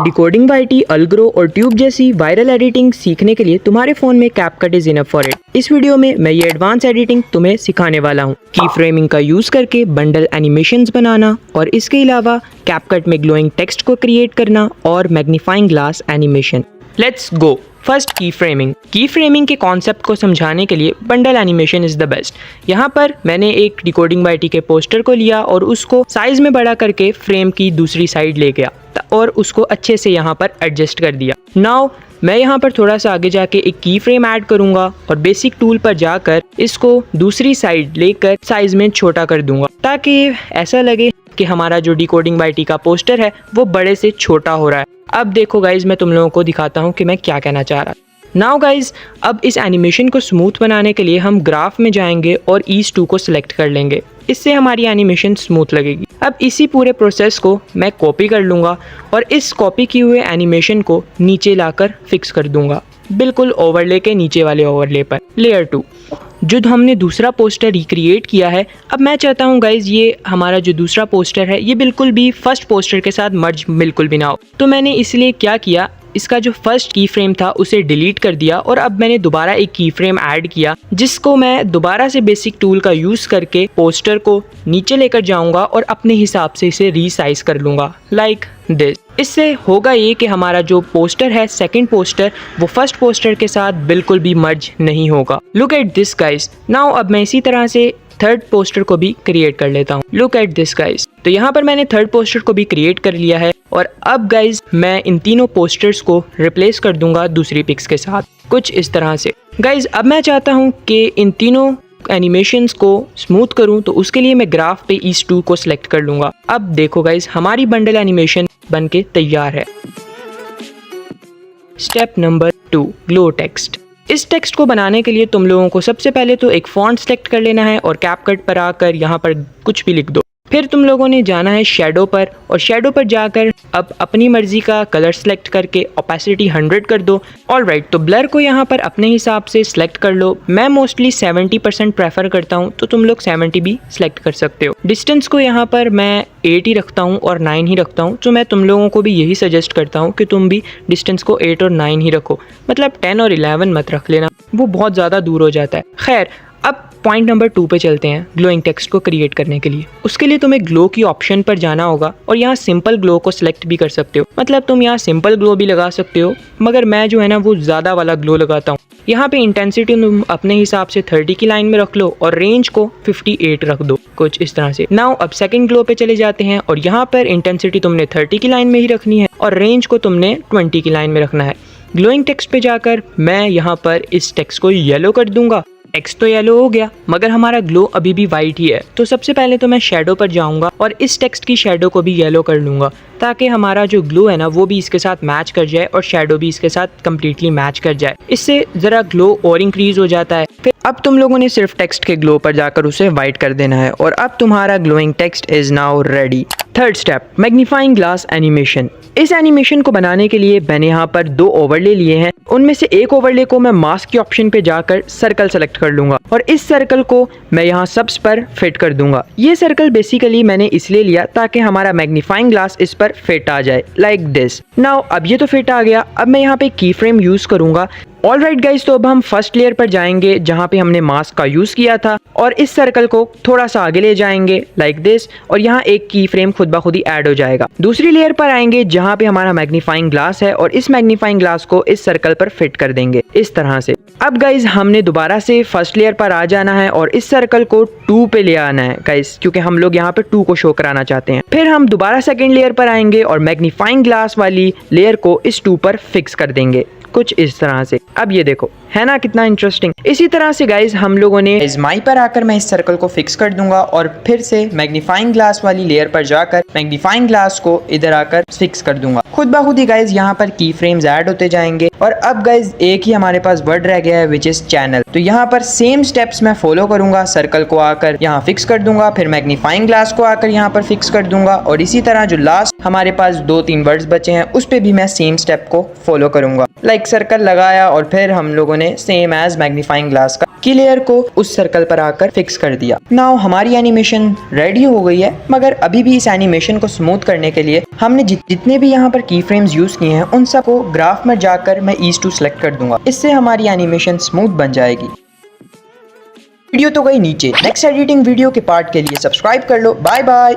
Decoding YT, अलग्रो और tube जैसी viral editing सीखने के लिए तुम्हारे फोन में CapCut is enough for it. इस वीडियो में मैं ये एडवांस एडिटिंग तुम्हें सिखाने वाला हूँ। की फ्रेमिंग का यूज करके बंडल एनिमेशंस बनाना और इसके अलावा कैपकट में ग्लोइंग टेक्स्ट को क्रिएट करना और magnifying glass animation. Let's go. First की फ्रेमिंग। की फ्रेमिंग के कॉन्सेप्ट को समझाने के लिए bundle animation is the best. यहाँ पर मैंने एक डिकोडिंग वाईटी के पोस्टर को लिया और उसको साइज में बड़ा करके फ्रेम की दूसरी साइड ले गया और उसको अच्छे से यहाँ पर एडजस्ट कर दिया। नाउ मैं यहाँ पर थोड़ा सा आगे जाके एक की फ्रेम ऐड करूंगा और बेसिक टूल पर जाकर इसको दूसरी साइड लेकर साइज में छोटा कर दूंगा ताकि ऐसा लगे कि हमारा जो डिकोडिंग वाईटी का पोस्टर है वो बड़े से छोटा हो रहा है। अब देखो गाइज, मैं तुम लोगों को दिखाता हूँ कि मैं क्या कहना चाह रहा। नाउ गाइज, अब इस एनिमेशन को स्मूथ बनाने के लिए हम ग्राफ में जाएंगे और ईज 2 को सिलेक्ट कर लेंगे। इससे हमारी एनिमेशन स्मूथ लगेगी। अब इसी पूरे प्रोसेस को मैं कॉपी कर लूँगा और इस कॉपी किए हुए एनिमेशन को नीचे लाकर फिक्स कर दूंगा, बिल्कुल ओवरले के नीचे वाले ओवरले पर। लेयर 2 जो हमने दूसरा पोस्टर रिक्रिएट किया है, अब मैं चाहता हूँ गाइज ये हमारा जो दूसरा पोस्टर है ये बिल्कुल भी फर्स्ट पोस्टर के साथ मर्ज बिल्कुल भी ना हो। तो मैंने इसलिए क्या किया, इसका जो फर्स्ट की फ्रेम था उसे डिलीट कर दिया और अब मैंने दोबारा एक की फ्रेम ऐड किया जिसको मैं दोबारा से बेसिक टूल का यूज करके पोस्टर को नीचे लेकर जाऊंगा और अपने हिसाब से इसे रीसाइज कर लूंगा लाइक दिस। इससे होगा ये कि हमारा जो पोस्टर है सेकंड पोस्टर वो फर्स्ट पोस्टर के साथ बिल्कुल भी मर्ज नहीं होगा। Look at this guys. Now अब मैं इसी तरह से थर्ड पोस्टर को भी क्रिएट कर लेता हूँ। Look at this guys. तो यहाँ पर मैंने थर्ड पोस्टर को भी क्रिएट कर लिया है और अब गाइज मैं इन तीनों पोस्टर्स को रिप्लेस कर दूंगा दूसरी पिक्स के साथ कुछ इस तरह से। गाइज अब मैं चाहता हूँ कि इन तीनों एनिमेशंस को स्मूथ करूं, तो उसके लिए मैं ग्राफ पे ईज 2 को सिलेक्ट कर लूंगा। अब देखो गाइज, हमारी बंडल एनिमेशन बनके तैयार है। Step number 2, glow text. इस टेक्स्ट को बनाने के लिए तुम लोगों को सबसे पहले तो एक फॉन्ट सेलेक्ट कर लेना है और कैपकट पर आकर यहाँ पर कुछ भी लिख दो। फिर तुम लोगों ने जाना है शेडो पर और शेडो पर जाकर अब अपनी मर्जी का कलर सेलेक्ट करके ओपेसिटी 100 कर दो। ऑलराइट, तो ब्लर को यहाँ पर अपने हिसाब से सिलेक्ट कर लो। मैं मोस्टली 70% प्रेफर करता हूँ, तो तुम लोग 70 भी सिलेक्ट कर सकते हो। डिस्टेंस को यहाँ पर मैं 8 ही रखता हूँ और 9 ही रखता हूँ, तो मैं तुम लोगों को भी यही सजेस्ट करता हूँ कि तुम भी डिस्टेंस को 8 और 9 ही रखो। मतलब 10 और 11 मत रख लेना, वो बहुत ज़्यादा दूर हो जाता है। खैर, अब पॉइंट नंबर 2 पे चलते हैं ग्लोइंग टेक्स्ट को क्रिएट करने के लिए। उसके लिए तुम्हें ग्लो की ऑप्शन पर जाना होगा और यहाँ सिंपल ग्लो को सिलेक्ट भी कर सकते हो। मतलब तुम यहाँ सिंपल ग्लो भी लगा सकते हो, मगर मैं जो है ना वो ज़्यादा वाला ग्लो लगाता हूँ। यहाँ पे इंटेंसिटी तुम अपने हिसाब से 30 की लाइन में रख लो और रेंज को 58 रख दो, कुछ इस तरह से। नाउ अब सेकंड ग्लो पे चले जाते हैं और यहाँ पर इंटेंसिटी तुमने 30 की लाइन में ही रखनी है और रेंज को तुमने 20 की लाइन में रखना है। ग्लोइंग टेक्स्ट पे जाकर मैं यहाँ पर इस टेक्स्ट को येलो कर दूंगा। टेक्स्ट तो येलो हो गया मगर हमारा ग्लो अभी भी वाइट ही है, तो सबसे पहले तो मैं शेडो पर जाऊंगा और इस टेक्स्ट की शेडो को भी येलो कर लूंगा ताकि हमारा जो ग्लो है ना वो भी इसके साथ मैच कर जाए और शेडो भी इसके साथ कम्प्लीटली मैच कर जाए। इससे ज़रा ग्लो और इंक्रीज हो जाता है। फिर अब तुम लोगों ने सिर्फ टेक्स्ट के ग्लो पर जाकर उसे वाइट कर देना है और अब तुम्हारा glowing text is now ready. Third step, magnifying glass animation. इस एनिमेशन को बनाने के लिए मैंने यहाँ पर 2 ओवरले लिए हैं। उनमें से एक ओवरले को मैं मास्क के ऑप्शन पे जाकर सर्कल सेलेक्ट कर लूंगा और इस सर्कल को मैं यहाँ सबस पर फिट कर दूंगा। ये सर्कल बेसिकली मैंने इसलिए लिया ताकि हमारा मैग्नीफाइंग ग्लास इस पर फिट आ जाए लाइक दिस। नाउ अब ये तो फिट आ गया। अब मैं यहाँ पे की फ्रेम यूज करूंगा। ऑलराइट गाइज, तो अब हम फर्स्ट लेयर पर जाएंगे जहाँ पे हमने मास्क का यूज किया था और इस सर्कल को थोड़ा सा आगे ले जाएंगे लाइक दिस और यहाँ एक की फ्रेम खुद ब खुद ही ऐड हो जाएगा। दूसरी लेयर पर आएंगे जहाँ पे हमारा मैग्नीफाइंग ग्लास है और इस मैग्नीफाइंग ग्लास को इस सर्कल पर फिट कर देंगे इस तरह से। अब गाइज हमने दोबारा से फर्स्ट लेयर पर आ जाना है और इस सर्कल को 2 पे ले आना है गाइज, क्योंकि हम लोग यहाँ पे 2 को शो कराना चाहते हैं। फिर हम दोबारा सेकेंड लेयर पर आएंगे और मैग्नीफाइंग ग्लास वाली लेयर को इस 2 पर फिक्स कर देंगे कुछ इस तरह से। अब ये देखो है ना कितना इंटरेस्टिंग। इसी तरह से गाइज हम लोगों ने इजमाई पर आकर मैं इस सर्कल को फिक्स कर दूंगा और फिर से मैग्नीफाइंग ग्लास वाली लेयर पर जाकर मैग्नीफाइंग ग्लास को इधर आकर फिक्स कर दूंगा। खुद ब खुद ही गाइज यहाँ पर की फ्रेम्स ऐड होते जाएंगे और अब गाइज एक ही हमारे पास वर्ड रह गया है विच इज चैनल। तो यहाँ पर सेम स्टेप्स मैं फॉलो करूंगा। सर्कल को आकर यहाँ फिक्स कर दूंगा, फिर मैग्नीफाइंग ग्लास को आकर यहाँ पर फिक्स कर दूंगा और इसी तरह जो लास्ट हमारे पास 2-3 वर्ड्स बचे हैं उस पे भी मैं सेम स्टेप को फॉलो करूंगा। लाइक सर्कल लगाया और फिर हम लोगों ने सेम एज मैग्नीफाइंग ग्लास का की लेयर को उस सर्कल पर आकर फिक्स कर दिया। नाउ हमारी एनिमेशन रेडी हो गई है, मगर अभी भी इस एनिमेशन को स्मूथ करने के लिए हमने जितने भी यहाँ पर की फ्रेम्स यूज किए हैं उन सबको ग्राफ में जाकर मैं ईज टू सेलेक्ट कर दूंगा। इससे हमारी एनिमेशन स्मूथ बन जाएगी। वीडियो तो गई नीचे, नेक्स्ट एडिटिंग वीडियो के पार्ट के लिए सब्सक्राइब कर लो। Bye bye.